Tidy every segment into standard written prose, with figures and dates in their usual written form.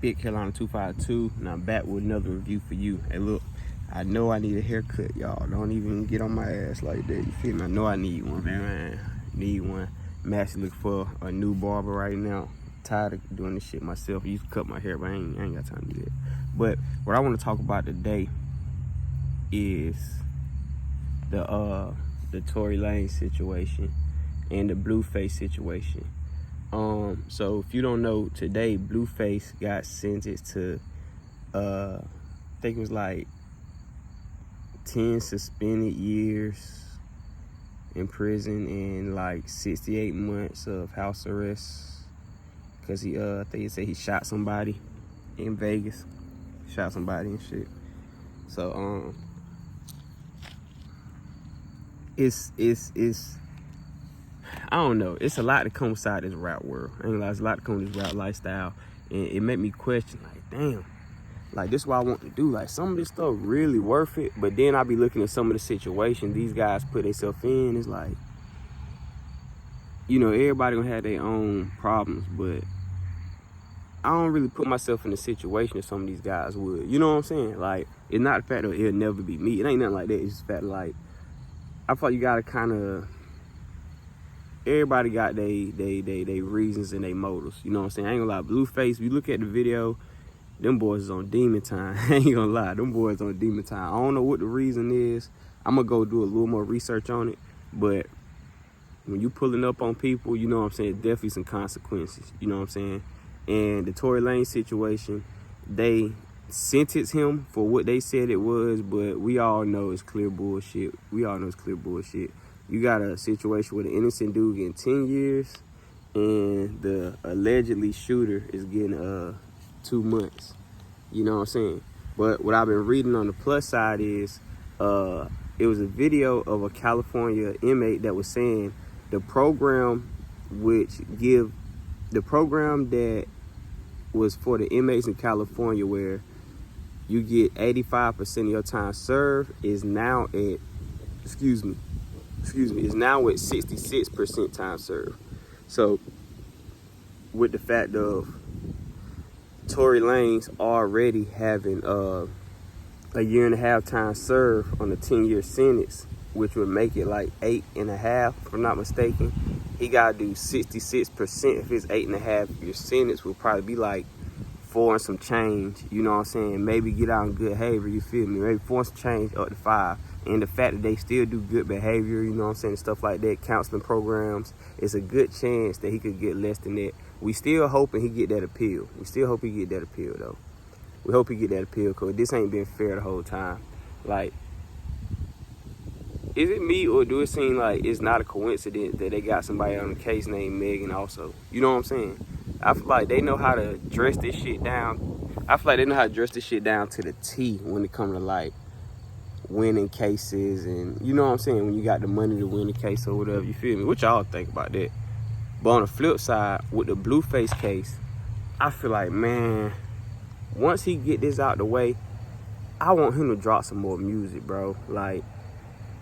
Big Carolina 252, and I'm back with another review for you. Hey, look, I know I need a haircut, y'all. Don't even get on my ass like that. You feel me? I know I need one, man. Need one. I'm actually looking for a new barber right now. Tired of doing this shit myself. I used to cut my hair, but I ain't got time to do that. But what I want to talk about today is the Tory Lanez situation and the Blueface situation. So if you don't know, today Blueface got sentenced to I think it was like 10 suspended years in prison and like 68 months of house arrest because he I think he said he shot somebody in Vegas. Shot somebody and shit. So it's I don't know. It's a lot to come inside this rap world. I ain't gonna lie, it's a lot to come with this rap lifestyle. And it made me question, like, damn. Like, this is what I want to do. Like, some of this stuff really worth it. But then I be looking at some of the situations these guys put themselves in. It's like, you know, everybody gonna have their own problems. But I don't really put myself in a situation that some of these guys would. You know what I'm saying? Like, it's not the fact that it'll never be me. It ain't nothing like that. It's just the fact, like, I thought you gotta kind of... Everybody got they reasons and they motives. You know what I'm saying? I ain't gonna lie, Blueface, if you look at the video, them boys is on demon time. I ain't gonna lie, them boys on demon time. I don't know what the reason is. I'm gonna go do a little more research on it. But when you pulling up on people, you know what I'm saying, definitely some consequences. You know what I'm saying? And the Tory Lanez situation, they sentenced him for what they said it was, but we all know it's clear bullshit. We all know it's clear bullshit. You got a situation where the innocent dude getting 10 years and the allegedly shooter is getting 2 months. You know what I'm saying? But what I've been reading on the plus side is it was a video of a California inmate that was saying the program that was for the inmates in California where you get 85% of your time served is now at, is now at 66% time served. So with the fact of Tory Lanez already having a 1.5 time served on a 10-year sentence, which would make it like 8.5, if I'm not mistaken, he gotta do 66% of his 8.5 year sentence, will probably be like 4 and some change. You know what I'm saying? Maybe get out in good behavior, you feel me? Maybe 4 and some change up to 5. And the fact that they still do good behavior, you know what I'm saying, stuff like that, counseling programs, it's a good chance that he could get less than that. We still hoping he get that appeal. We still hope he get that appeal, though. We hope he get that appeal, because this ain't been fair the whole time. Like, is it me, or do it seem like it's not a coincidence that they got somebody on the case named Megan also? You know what I'm saying? I feel like they know how to dress this shit down. I feel like they know how to dress this shit down to the T when it comes to, like, winning cases, and you know what I'm saying, when you got the money to win the case or whatever, you feel me? What y'all think about that? But on the flip side, with the Blueface case, I feel like, man, once he get this out the way, I want him to drop some more music, bro. Like,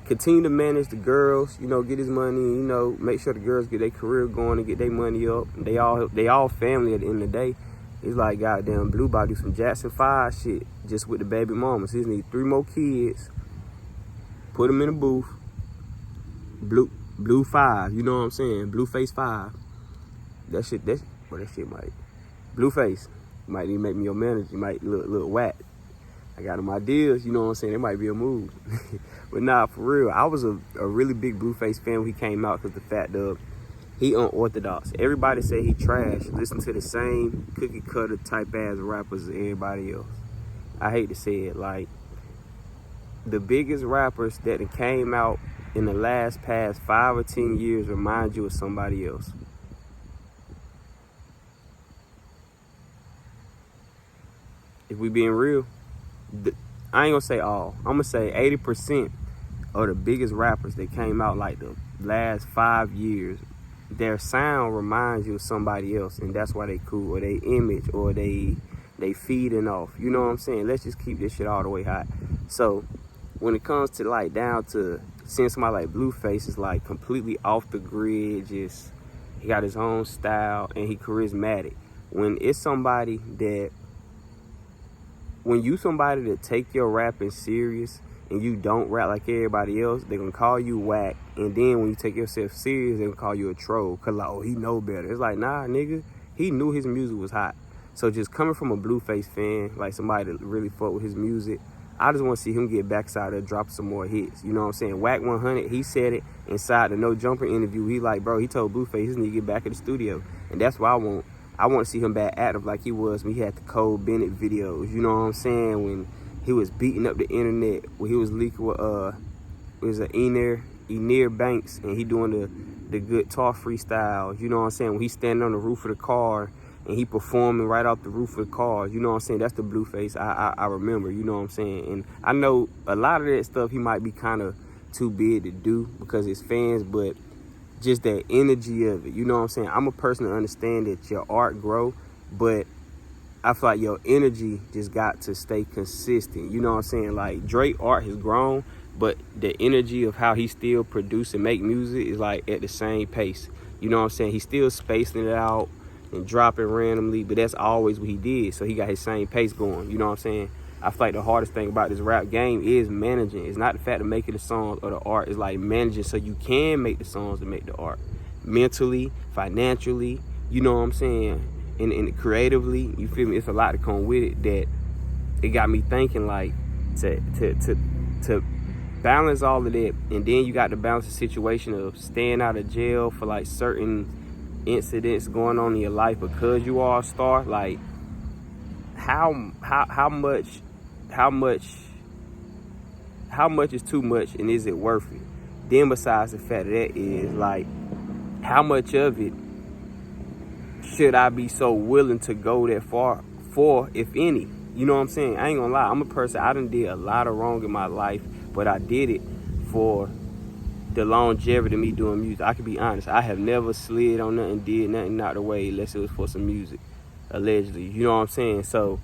continue to manage the girls, you know, get his money, you know, make sure the girls get their career going and get their money up. They all family at the end of the day. It's like, goddamn, Blue about to do some Jackson 5 shit just with the baby mamas. He just need 3 more kids. Put them in a booth. Blue 5, you know what I'm saying? Blueface 5. That shit might. Blueface might need to make me your manager. You might look whack. I got them ideas, you know what I'm saying? It might be a move. But nah, for real, I was a really big Blueface fan when he came out, because the fact of he unorthodox. Everybody say he trash. Listen to the same cookie cutter type ass rappers as everybody else. I hate to say it, like, the biggest rappers that came out in the past 5 or 10 years remind you of somebody else. If we being real, I ain't gonna say all. I'm gonna say 80% of the biggest rappers that came out like the last 5 years, their sound reminds you of somebody else, and that's why they cool, or they image, or they feeding off. You know what I'm saying? Let's just keep this shit all the way hot. So when it comes to like down to seeing somebody like Blueface is like completely off the grid, just he got his own style and he charismatic. When it's somebody that when you somebody that take your rapping serious and you don't rap like everybody else, they gonna call you whack. And then when you take yourself serious, they gonna call you a troll. Cause like, oh, he know better. It's like, nah, nigga, he knew his music was hot. So just coming from a Blueface fan, like somebody that really fuck with his music, I just want to see him get backside there, drop some more hits. You know what I'm saying? Whack 100, he said it inside the No Jumper interview. He like, bro, he told Blueface he need to get back in the studio. And that's why I want to see him back active like he was when he had the Cole Bennett videos. You know what I'm saying? When he was beating up the internet, when he was leaking with, it was an Enir Banks, and he doing the good talk freestyle. You know what I'm saying? When he standing on the roof of the car, and he performing right off the roof of the car. You know what I'm saying? That's the Blueface I remember, you know what I'm saying? And I know a lot of that stuff he might be kind of too big to do because it's fans, but just that energy of it, you know what I'm saying? I'm a person to understand that your art grow, but I feel like your energy just got to stay consistent. You know what I'm saying? Like Drake art has grown, but the energy of how he still produce and make music is like at the same pace. You know what I'm saying? He's still spacing it out and drop it randomly, but that's always what he did. So he got his same pace going, you know what I'm saying? I feel like the hardest thing about this rap game is managing. It's not the fact of making the songs or the art. It's like managing so you can make the songs to make the art. Mentally, financially, you know what I'm saying? And creatively, you feel me? It's a lot to come with it that it got me thinking like to balance all of that. And then you got to balance the situation of staying out of jail for like certain incidents going on in your life because you are a star. Like how much is too much, and is it worth it? Then besides the fact of that is like, how much of it should I be so willing to go that far for, if any? You know what I'm saying? I ain't gonna lie, I'm a person, I done did a lot of wrong in my life, but I did it for the longevity of me doing music. I can be honest, I have never slid on nothing, did nothing not the way unless it was for some music, allegedly. You know what I'm saying? So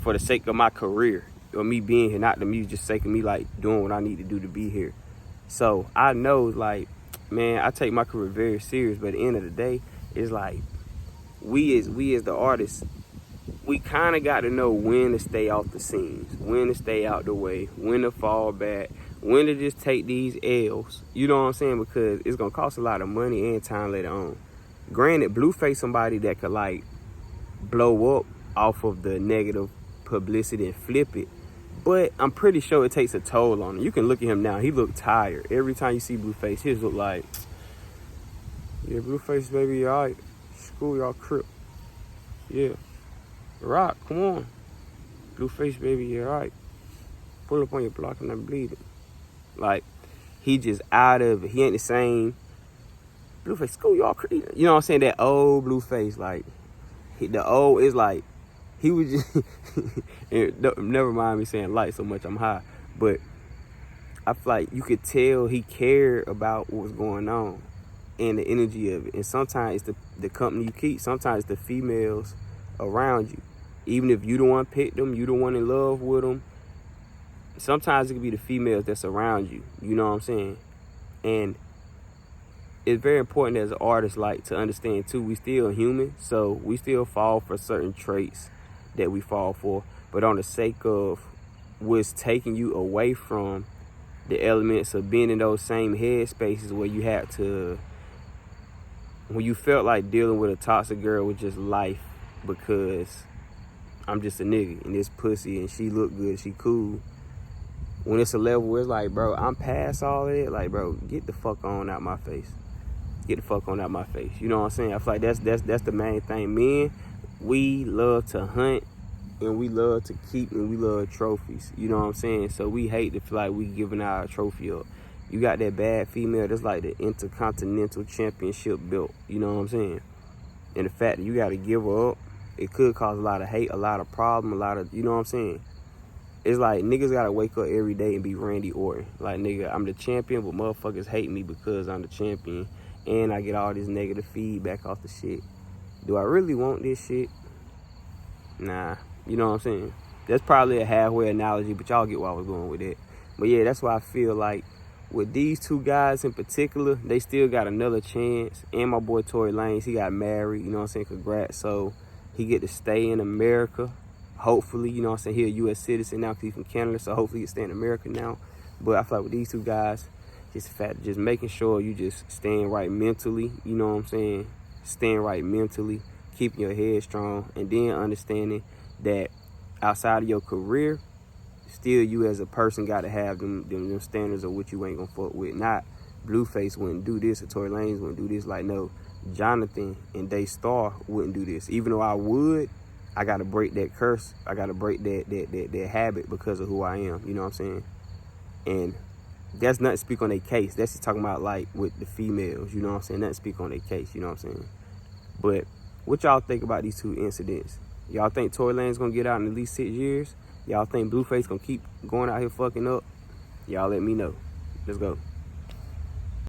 for the sake of my career or me being here, not the music, just sake of me like doing what I need to do to be here. So I know, like, man, I take my career very serious, but at the end of the day, it's like we as the artists, we kind of got to know when to stay off the scenes, when to stay out the way, when to fall back, when to just take these L's, you know what I'm saying? Because it's going to cost a lot of money and time later on. Granted, Blueface somebody that could like blow up off of the negative publicity and flip it, but I'm pretty sure it takes a toll on him. You can look at him now, he look tired. Every time you see Blueface, his look like, yeah, Blueface, baby, you all right? School, y'all crip. Yeah. Rock, come on. Blueface, baby, you all right? Pull up on your block and I'm bleeding. Like, he just out of it. He ain't the same. Blueface, school, y'all crip. You know what I'm saying? That old Blueface, like, the old is like, he was just, never mind me saying light so much, I'm high. But I feel like you could tell he cared about what was going on and the energy of it. And sometimes it's the company you keep. Sometimes it's the females around you. Even if you the one picked them, you the one in love with them, sometimes it could be the females that's around you. You know what I'm saying? And it's very important as an artist, like, to understand too, we still human, so we still fall for certain traits that we fall for. But on the sake of what's taking you away from the elements of being in those same head spaces where you had to, when you felt like dealing with a toxic girl with just life because I'm just a nigga and this pussy and she look good, she cool. When it's a level where it's like, bro, I'm past all of it, like, bro, get the fuck on out my face. Get the fuck on out my face. You know what I'm saying? I feel like that's the main thing. Men, we love to hunt and we love to keep and we love trophies. You know what I'm saying? So we hate to feel like we giving our trophy up. You got that bad female that's like the Intercontinental Championship belt. You know what I'm saying? And the fact that you got to give her up, it could cause a lot of hate, a lot of problem, a lot of, you know what I'm saying? It's like niggas got to wake up every day and be Randy Orton. Like, nigga, I'm the champion, but motherfuckers hate me because I'm the champion. And I get all this negative feedback off the shit. Do I really want this shit? Nah. You know what I'm saying? That's probably a halfway analogy, but y'all get where I was going with it. But yeah, that's why I feel like with these two guys in particular, they still got another chance. And my boy Tory Lanez, he got married. You know what I'm saying? Congrats. So he get to stay in America. hopefully, you know what I'm saying, he a U.S. citizen now because he's from Canada, so hopefully he can stay in America now. But I feel like with these two guys, just the fact, just making sure you just staying right mentally, you know what I'm saying, staying right mentally, keeping your head strong, and then understanding that outside of your career, still you as a person got to have them standards of what you ain't gonna fuck with. Not Blueface wouldn't do this or Tory Lanez wouldn't do this. Like, no, Jonathan and Daystar wouldn't do this. Even though I would, I gotta break that curse. I gotta break that habit because of who I am. You know what I'm saying? And that's not to speak on their case. That's just talking about like with the females. You know what I'm saying? Not to speak on their case. You know what I'm saying? But what y'all think about these two incidents? Y'all think Tory Lanez gonna get out in at least 6 years? Y'all think Blueface gonna keep going out here fucking up? Y'all let me know. Let's go.